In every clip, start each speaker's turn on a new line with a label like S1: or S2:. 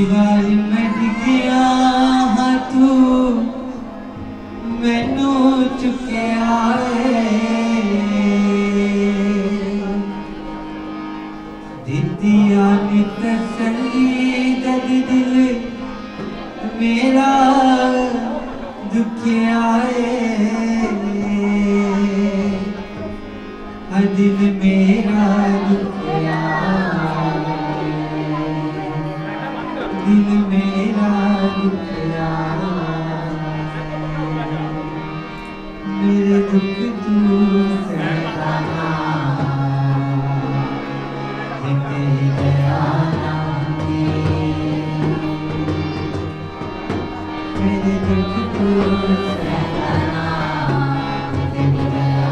S1: ਵਾਰ ਮਿਟ ਗਿਆ ਹਾਂ ਤੂੰ ਮੈਨੂੰ ਚੁੱਕਿਆ ਦਿੱਤੀਆਂ ਨੀ ਤਸੱਲੀ ਦਦ ਦਿਲ ਮੇਰਾ ਦੁਖਿਆ ਦਿਲ ਮੇਰਾ ਦੁਖਿਆ ਦਿਲ ਮੇਰਾ ਦੁਖਿਆ ਮੇਰੇ ਦੁੱਖ ਤੂੰ ਸਹਿਤਾ ਤੇ ਤੇਰੀ ਦਇਆ ਨਾਂਗੀ ਮੇਰੇ ਦੁੱਖ ਤੂੰ ਸਹਿਤਾ ਤੇ ਤੇਰੀ ਦਇਆ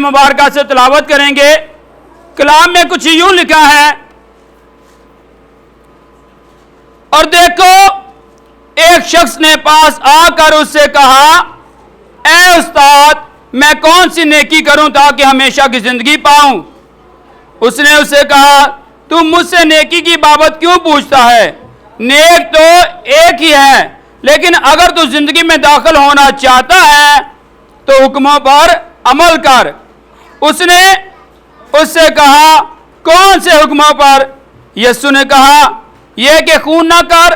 S2: مبارکہ سے تلاوت کریں گے۔ کلام میں کچھ یوں لکھا ہے، اور دیکھو ایک شخص نے پاس آ کر اس سے کہا، اے استاد میں کون سی نیکی کروں تاکہ ہمیشہ کی زندگی پاؤں؟ اس نے اسے کہا، تم مجھ سے نیکی کی بابت کیوں پوچھتا ہے؟ نیک تو ایک ہی ہے، لیکن اگر تو زندگی میں داخل ہونا چاہتا ہے تو حکموں پر عمل کر۔ اس نے اس سے کہا، کون سے حکموں پر؟ یسوع نے کہا، یہ کہ خون نہ کر،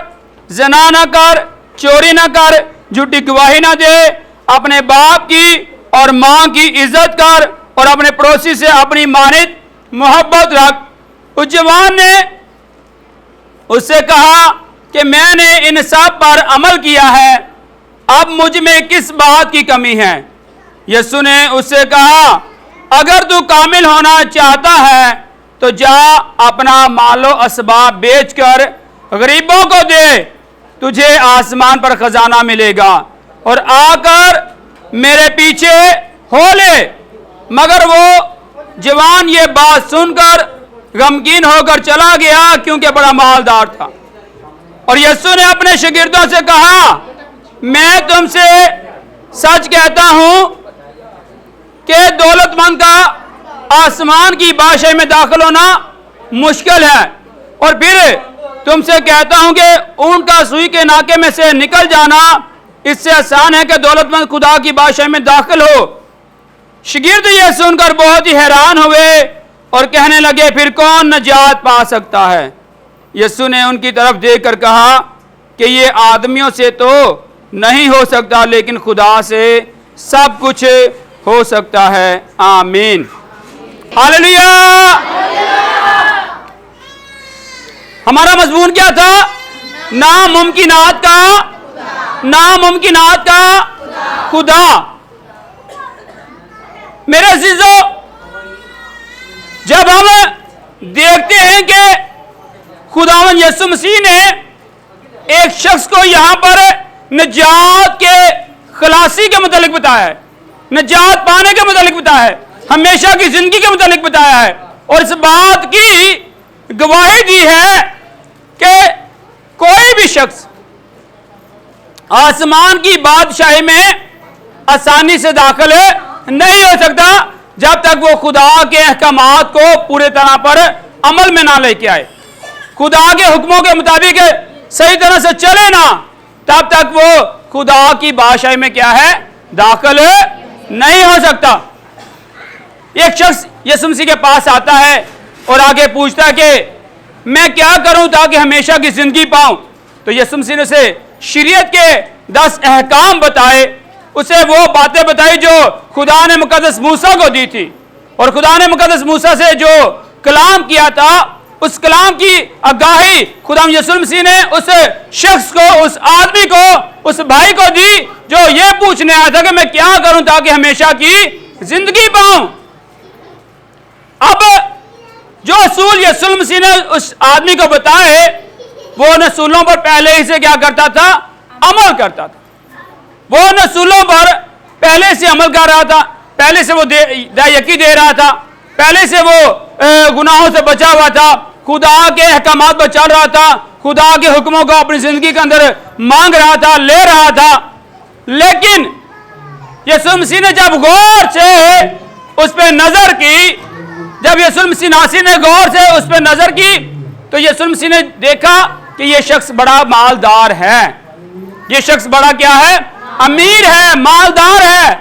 S2: زنا نہ کر، چوری نہ کر، جھوٹی گواہی نہ دے، اپنے باپ کی اور ماں کی عزت کر، اور اپنے پڑوسی سے اپنی مانند محبت رکھ۔ اس جوان نے اس سے کہا کہ میں نے ان سب پر عمل کیا ہے، اب مجھ میں کس بات کی کمی ہے؟ یسوع نے اس سے کہا، اگر تو کامل ہونا چاہتا ہے تو جا اپنا مال و اسباب بیچ کر غریبوں کو دے، تجھے آسمان پر خزانہ ملے گا، اور آ کر میرے پیچھے ہو لے۔ مگر وہ جوان یہ بات سن کر غمگین ہو کر چلا گیا، کیونکہ بڑا مالدار تھا۔ اور یسوع نے اپنے شاگردوں سے کہا، میں تم سے سچ کہتا ہوں کہ دولت مند کا آسمان کی بادشاہی میں داخل ہونا مشکل ہے۔ اور پھر تم سے کہتا ہوں کہ اونٹ کا سوئی کے ناکے میں سے نکل جانا اس سے آسان ہے کہ دولت مند خدا کی بادشاہی میں داخل ہو۔ شاگرد یہ سن کر بہت ہی حیران ہوئے اور کہنے لگے، پھر کون نجات پا سکتا ہے؟ یسوع نے ان کی طرف دیکھ کر کہا کہ یہ آدمیوں سے تو نہیں ہو سکتا، لیکن خدا سے سب کچھ ہو سکتا ہے۔ آمین، ہاللویا۔ ہمارا مضمون کیا تھا؟ ناممکنات کا خدا۔ میرے عزیزو، جب ہم دیکھتے ہیں کہ خداوند یسوع مسیح نے ایک شخص کو یہاں پر نجات کے خلاصی کے متعلق بتایا ہے، نجات پانے کے متعلق بتایا ہے، ہمیشہ کی زندگی کے متعلق بتایا ہے، اور اس بات کی گواہی دی ہے کہ کوئی بھی شخص آسمان کی بادشاہی میں آسانی سے داخل نہیں ہو سکتا جب تک وہ خدا کے احکامات کو پورے طرح پر عمل میں نہ لے کے آئے، خدا کے حکموں کے مطابق صحیح طرح سے چلے نا، تب تک وہ خدا کی بادشاہی میں کیا ہے؟ داخل نہیں ہو سکتا۔ ایک شخص یسوع مسیح کے پاس آتا ہے اور آگے پوچھتا ہے کہ میں کیا کروں تاکہ ہمیشہ کی زندگی پاؤں؟ تو یسوع مسیح نے اسے شریعت کے 10 احکام بتائے، اسے وہ باتیں بتائی جو خدا نے مقدس موسیٰ کو دی تھی، اور خدا نے مقدس موسیٰ سے جو کلام کیا تھا اس کلام کی آگاہی خدا یسوع مسیح نے اس شخص کو، اس آدمی کو، اس بھائی کو دی جو یہ پوچھنے آیا تھا کہ میں کیا کروں تاکہ ہمیشہ کی زندگی پاؤں۔ اب جو اصول یسوع مسیح نے اس آدمی کو بتائے، وہ ان اصولوں پر پہلے ہی سے کیا کرتا تھا؟ عمل کرتا تھا۔ وہ ان اصولوں پر پہلے سے عمل کر رہا تھا، پہلے سے وہ یقین دے رہا تھا، پہلے سے وہ گناہوں سے بچا ہوا تھا، خدا کے احکامات پر چل رہا تھا، خدا کے حکموں کو اپنی زندگی کے اندر مانگ رہا تھا، لے رہا تھا۔ لیکن یسوع مسیح نے جب غور سے اس پہ نظر کی، جب یسوع مسیح ناصری نے غور سے اس پہ نظر کی، تو یسوع مسیح نے دیکھا کہ یہ شخص بڑا مالدار ہے، یہ شخص بڑا کیا ہے؟ امیر ہے، مالدار ہے۔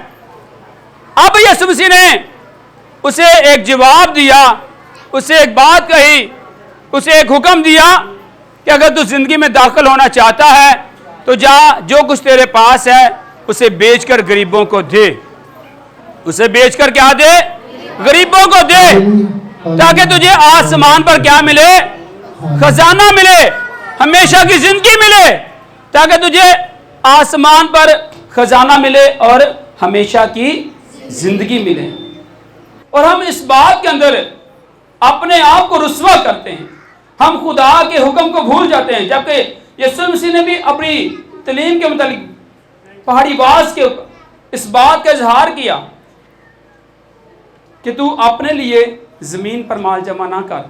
S2: اب یسوع مسیح نے اسے ایک جواب دیا، اسے ایک بات کہی، اسے ایک حکم دیا کہ اگر تو زندگی میں داخل ہونا چاہتا ہے تو جا، جو کچھ تیرے پاس ہے اسے بیچ کر غریبوں کو دے، اسے بیچ کر کیا دے؟ غریبوں کو دے، تاکہ تجھے آسمان پر کیا ملے؟ خزانہ ملے، ہمیشہ کی زندگی ملے، تاکہ تجھے آسمان پر خزانہ ملے اور ہمیشہ کی زندگی ملے۔ اور ہم اس بات کے اندر اپنے آپ کو رسوا کرتے ہیں، ہم خدا کے حکم کو بھول جاتے ہیں، جبکہ یسوع مسیح نے بھی اپنی تعلیم کے متعلق پہاڑی باز کے اوپر اس بات کا اظہار کیا کہ تو اپنے لیے زمین پر مال جمع نہ کر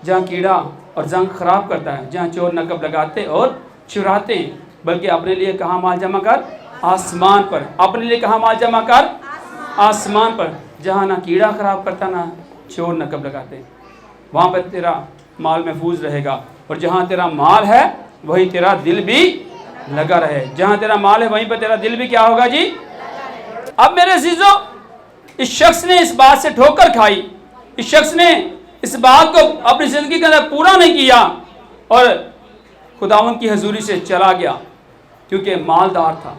S2: جہاں کیڑا اور زنگ خراب کرتا ہے، جہاں چور نقب لگاتے اور چراتے ہیں، بلکہ اپنے لیے کہاں مال جمع کر؟ آسمان پر۔ اپنے لیے کہاں مال جمع کر؟ آسمان پر، جہاں نہ کیڑا خراب کرتا نہ چور نقب لگاتے۔ وہاں پر تیرا مال محفوظ رہے گا، اور جہاں تیرا مال ہے وہیں تیرا دل بھی لگا رہے۔ جہاں تیرا مال ہے وہیں پر تیرا دل بھی کیا ہوگا جی؟ اب میرے عزیزو، اس شخص نے اس بات سے ٹھوکر کھائی، اس شخص نے اس بات کو اپنی زندگی کے اندر پورا نہیں کیا اور خداوند کی حضوری سے چلا گیا، کیونکہ مالدار تھا،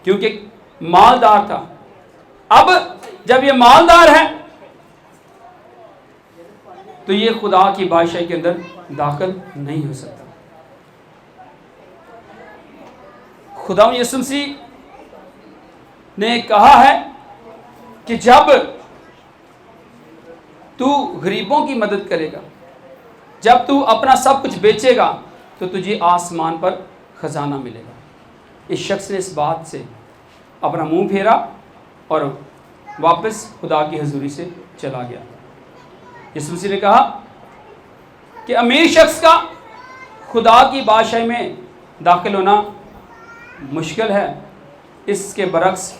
S2: کیونکہ مالدار تھا۔ اب جب یہ مالدار ہے تو یہ خدا کی بادشاہی کے اندر داخل نہیں ہو سکتا۔ خداوند یسوع مسیح نے کہا ہے کہ جب تو غریبوں کی مدد کرے گا، جب تو اپنا سب کچھ بیچے گا تو تجھے آسمان پر خزانہ ملے گا۔ اس شخص نے اس بات سے اپنا منہ پھیرا اور واپس خدا کی حضوری سے چلا گیا۔ یسوع مسیح نے کہا کہ امیر شخص کا خدا کی بادشاہی میں داخل ہونا مشکل ہے، اس کے برعکس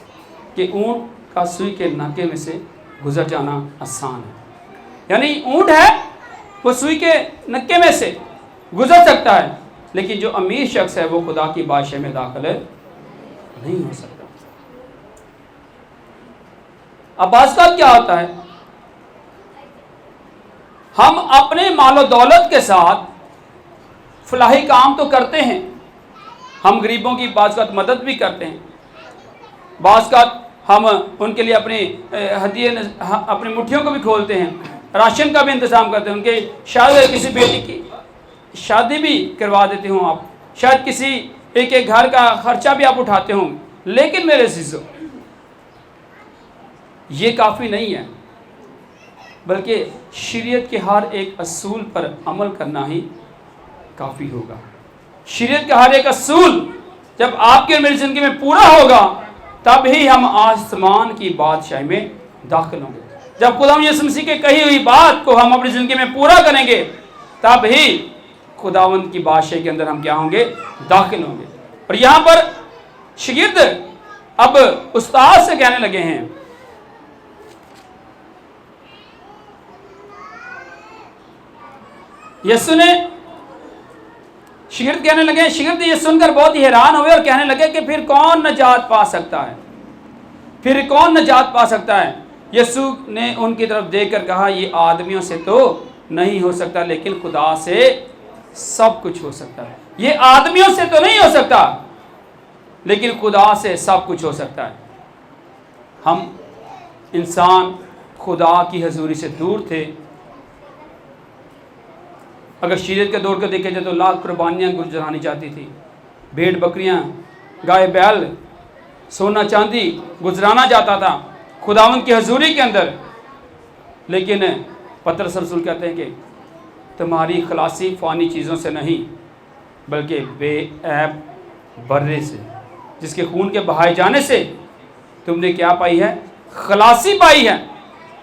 S2: کہ اونٹ کا سوئی کے ناکے میں سے گزر جانا آسان ہے۔ یعنی اونٹ ہے وہ سوئی کے نکے میں سے گزر سکتا ہے، لیکن جو امیر شخص ہے وہ خدا کی بادشاہی میں داخل نہیں ہو سکتا۔ اب بعض کا کیا ہوتا ہے، ہم اپنے مال و دولت کے ساتھ فلاحی کام تو کرتے ہیں، ہم غریبوں کی بعض کا مدد بھی کرتے ہیں، بعض کا ہم ان کے لیے اپنی ہدیے اپنی مٹھیوں کو بھی کھولتے ہیں، راشن کا بھی انتظام کرتے ہیں، ان کے شاید کسی بیٹی کی شادی بھی کروا دیتے ہوں آپ، شاید کسی ایک گھر کا خرچہ بھی آپ اٹھاتے ہوں، لیکن میرے عزیزو یہ کافی نہیں ہے، بلکہ شریعت کے ہر ایک اصول پر عمل کرنا ہی کافی ہوگا۔ شریعت کا ہر ایک اصول جب آپ کی اور میری زندگی میں پورا ہوگا تب ہی ہم آسمان کی بادشاہی میں داخل ہوں گے۔ جب خداوند یسوع مسیح کی کہی ہوئی بات کو ہم اپنی زندگی میں پورا کریں گے تب ہی خداوند کی بادشاہی کے اندر ہم کیا ہوں گے؟ داخل ہوں گے۔ اور یہاں پر شاگرد اب استاد سے کہنے لگے ہیں، یسوع نے شاگرد کہنے لگے، شاگرد یہ سن کر بہت ہی حیران ہوئے اور کہنے لگے کہ پھر کون نجات پا سکتا ہے؟ پھر کون نجات پا سکتا ہے؟ یسوع نے ان کی طرف دیکھ کر کہا، یہ آدمیوں سے تو نہیں ہو سکتا، لیکن خدا سے سب کچھ ہو سکتا ہے۔ یہ آدمیوں سے تو نہیں ہو سکتا، لیکن خدا سے سب کچھ ہو سکتا ہے۔ ہم انسان خدا کی حضوری سے دور تھے۔ اگر شریعت کے دور کو دیکھے جائے تو لاکھ قربانیاں گزرانی جاتی تھی، بھیڑ بکریاں، گائے بیل، سونا چاندی گزرانا جاتا تھا خداوند کی حضوری کے اندر، لیکن پطرس رسول کہتے ہیں کہ تمہاری خلاصی فانی چیزوں سے نہیں بلکہ بے عیب برے سے، جس کے خون کے بہائے جانے سے تم نے کیا پائی ہے؟ خلاصی پائی ہے،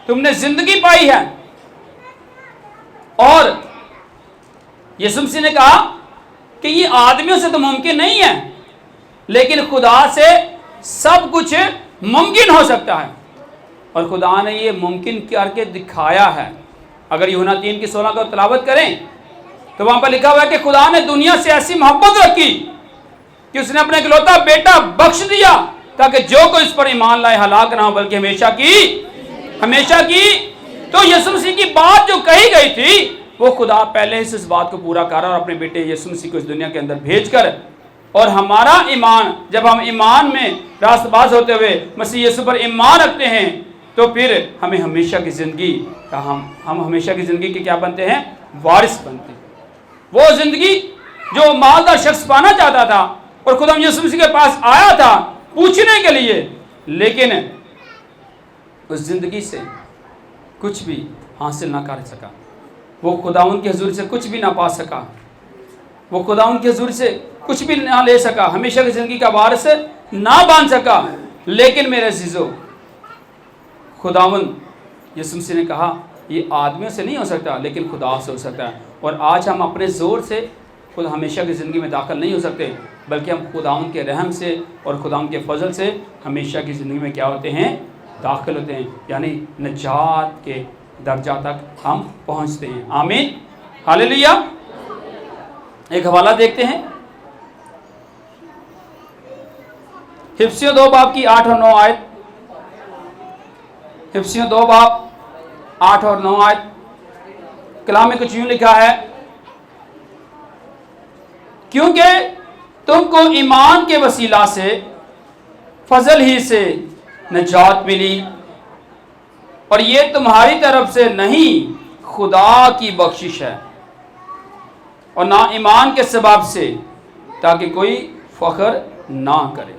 S2: تم نے زندگی پائی ہے۔ اور یسوع مسیح نے کہا کہ یہ آدمیوں سے تو ممکن نہیں ہے، لیکن خدا سے سب کچھ ممکن ہو سکتا ہے، اور خدا نے یہ ممکن کر کے دکھایا ہے۔ اگر یوحنا 3:16 کو تلاوت کریں تو وہاں پر لکھا ہوا ہے کہ خدا نے دنیا سے ایسی محبت رکھی کہ اس نے اپنا اکلوتا بیٹا بخش دیا تاکہ جو کوئی اس پر ایمان لائے ہلاک نہ ہو بلکہ ہمیشہ کی تو یسوع مسیح کی بات جو کہی گئی تھی وہ خدا پہلے سے اس بات کو پورا کر رہا اور اپنے بیٹے یسوع مسیح کو اس دنیا کے اندر بھیج کر، اور ہمارا ایمان جب ہم ایمان میں راست باز ہوتے ہوئے مسیح یسوع پر ایمان رکھتے ہیں تو پھر ہمیں ہمیشہ کی زندگی کا ہم ہمیشہ کی زندگی کے کیا بنتے ہیں؟ وارث بنتے ہیں۔ وہ زندگی جو مالدار شخص پانا چاہتا تھا اور خدا یسوع مسیح کے پاس آیا تھا پوچھنے کے لیے، لیکن اس زندگی سے کچھ بھی حاصل نہ کر سکا، وہ خداوند کی حضور سے کچھ بھی نہ پا سکا، وہ خداوند کی حضور سے کچھ بھی نہ لے سکا، ہمیشہ کی زندگی کا وارث نہ بن سکا۔ لیکن میرے عزیزو، خداوند یسوع مسیح نے کہا یہ آدمیوں سے نہیں ہو سکتا لیکن خدا سے ہو سکتا ہے. اور آج ہم اپنے زور سے خود ہمیشہ کی زندگی میں داخل نہیں ہو سکتے، بلکہ ہم خداوند کے رحم سے اور خداوند کے فضل سے ہمیشہ کی زندگی میں کیا ہوتے ہیں؟ داخل ہوتے ہیں، یعنی نجات کے درجہ تک ہم پہنچتے ہیں. آمین، ہاللیلویا. ایک حوالہ دیکھتے ہیں، حفصیوں 2 باب کی 8 اور 9 آیت. حفصیوں 2 باب 8 اور 9 آیت. کلام میں کچھ یوں لکھا ہے، کیونکہ تم کو ایمان کے وسیلہ سے فضل ہی سے نجات ملی، اور یہ تمہاری طرف سے نہیں، خدا کی بخشش ہے، اور نہ ایمان کے سبب سے، تاکہ کوئی فخر نہ کرے.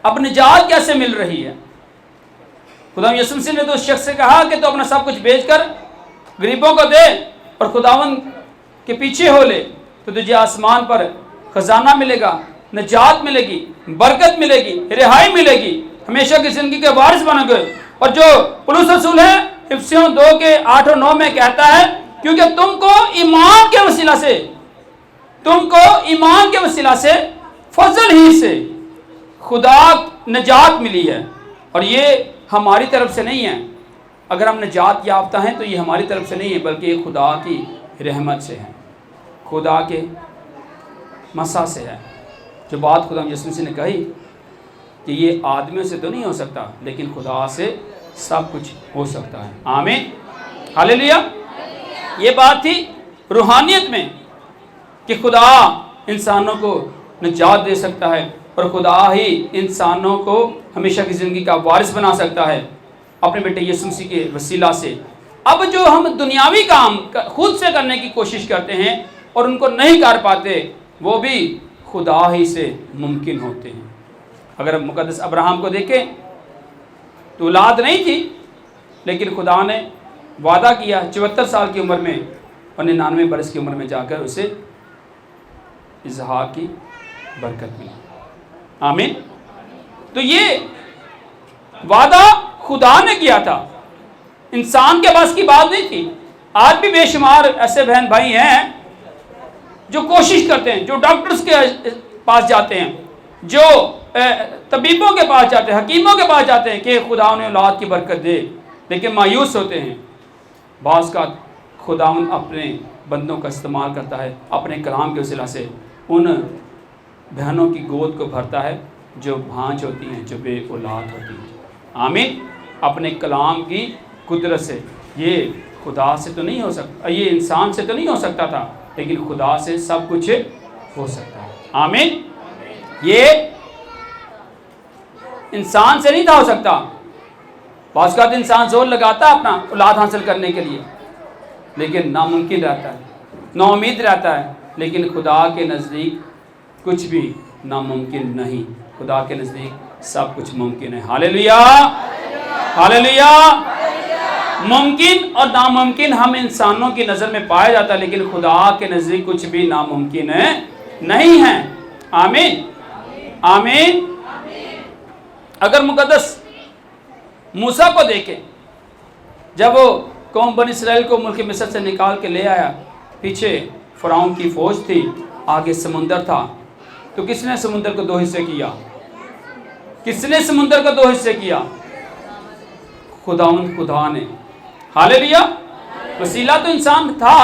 S2: اب نجات کیسے مل رہی ہے؟ خدا یسوع مسیح نے تو اس شخص سے کہا کہ تو اپنا سب کچھ بیچ کر غریبوں کو دے اور خداوند کے پیچھے ہو لے، تو تجھے آسمان پر خزانہ ملے گا، نجات ملے گی، برکت ملے گی، رہائی ملے گی، ہمیشہ کی زندگی کے وارث بنو گے. اور جو پولس رسول ہے حفصیوں 2 کے 8 اور 9 میں کہتا ہے، کیونکہ تم کو ایمان کے وسیلہ سے فضل ہی سے خدا نجات ملی ہے، اور یہ ہماری طرف سے نہیں ہے. اگر ہم نجات یافتہ ہیں تو یہ ہماری طرف سے نہیں ہے، بلکہ یہ خدا کی رحمت سے ہے، خدا کے مسا سے ہے. جو بات خدا یسوع مسیح نے کہی کہ یہ آدمیوں سے تو نہیں ہو سکتا لیکن خدا سے سب کچھ ہو سکتا ہے. آمین، ہاللیلویا. یہ بات تھی روحانیت میں کہ خدا انسانوں کو نجات دے سکتا ہے، اور خدا ہی انسانوں کو ہمیشہ کی زندگی کا وارث بنا سکتا ہے اپنے بیٹے یسوع مسیح کے وسیلہ سے. اب جو ہم دنیاوی کام خود سے کرنے کی کوشش کرتے ہیں اور ان کو نہیں کر پاتے، وہ بھی خدا ہی سے ممکن ہوتے ہیں. اگر مقدس ابراہم کو دیکھیں تو اولاد نہیں تھی، لیکن خدا نے وعدہ کیا 74 سال کی عمر میں اور 99 برس کی عمر میں جا کر اسے اسحاق کی برکت ملی. آمین. تو یہ وعدہ خدا نے کیا تھا، انسان کے بس کی بات نہیں تھی. آج بھی بے شمار ایسے بہن بھائی ہیں جو کوشش کرتے ہیں، جو ڈاکٹرز کے پاس جاتے ہیں، جو طبیبوں کے پاس جاتے ہیں، حکیموں کے پاس جاتے ہیں کہ خدا انہیں اولاد کی برکت دے، لیکن مایوس ہوتے ہیں. بعض کا خدا اپنے بندوں کا استعمال کرتا ہے، اپنے کلام کے وسیلہ سے ان بہنوں کی گود کو بھرتا ہے جو بھانج ہوتی ہیں، جو بے اولاد ہوتی ہیں. آمین. اپنے کلام کی قدرت سے. یہ خدا سے تو نہیں ہو سکتا، یہ انسان سے تو نہیں ہو سکتا تھا، لیکن خدا سے سب کچھ ہو سکتا ہے. آمین. یہ انسان سے نہیں تھا ہو سکتا. بعض اوقات انسان زور لگاتا ہے اپنا اولاد حاصل کرنے کے لیے، لیکن ناممکن رہتا ہے، نا امید رہتا ہے. لیکن خدا کے نزدیک کچھ بھی ناممکن نہیں. خدا کے نزدیک سب کچھ ممکن ہے. ہاللیلویا، ہاللیلویا. ممکن اور ناممکن ہم انسانوں کی نظر میں پایا جاتا ہے، لیکن خدا کے نزدیک کچھ بھی ناممکن نہیں ہے. آمین، آمین. اگر مقدس موسیٰ کو دیکھیں، جب وہ قوم بنی اسرائیل کو ملک مصر سے نکال کے لے آیا، پیچھے فرعون کی فوج تھی، آگے سمندر تھا، تو کس نے سمندر کو 2 حصے کیا؟ کس نے سمندر کو 2 حصے کیا؟ خدا نے. ہاللیلویا. وسیلہ تو انسان تھا،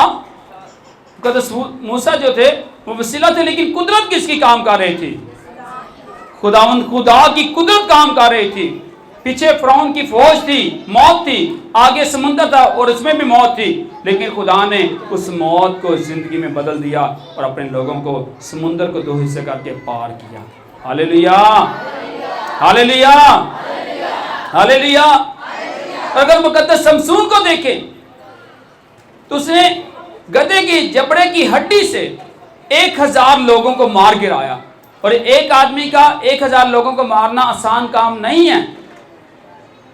S2: مقدس موسیٰ جو تھے وہ وسیلہ تھے، لیکن قدرت کس کی کام کر رہی تھی؟ خدا کی قدرت کام کر رہی تھی. پیچھے فرعون کی فوج تھی، موت تھی، آگے سمندر تھا اور اس میں بھی موت تھی، لیکن خدا نے اس موت کو زندگی میں بدل دیا اور اپنے لوگوں کو سمندر کو 2 حصے کر کے پار کیا. ہاللیلویا، ہاللیلویا، ہاللیلویا. اگر مقدس شمشون کو دیکھیں تو اس نے گدھے کی جبڑے کی ہڈی سے 1000 لوگوں کو مار گرایا. اور ایک آدمی کا 1000 لوگوں کو مارنا آسان کام نہیں ہے،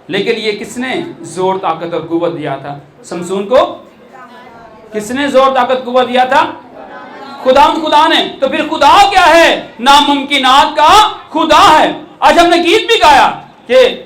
S2: لیکن یہ کس نے زور طاقت اور قوت دیا تھا؟ شمشون کو کس نے زور طاقت قوت دیا تھا؟ خدا نے. تو پھر خدا کیا ہے؟ ناممکنات کا خدا ہے. آج ہم نے گیت بھی گایا کہ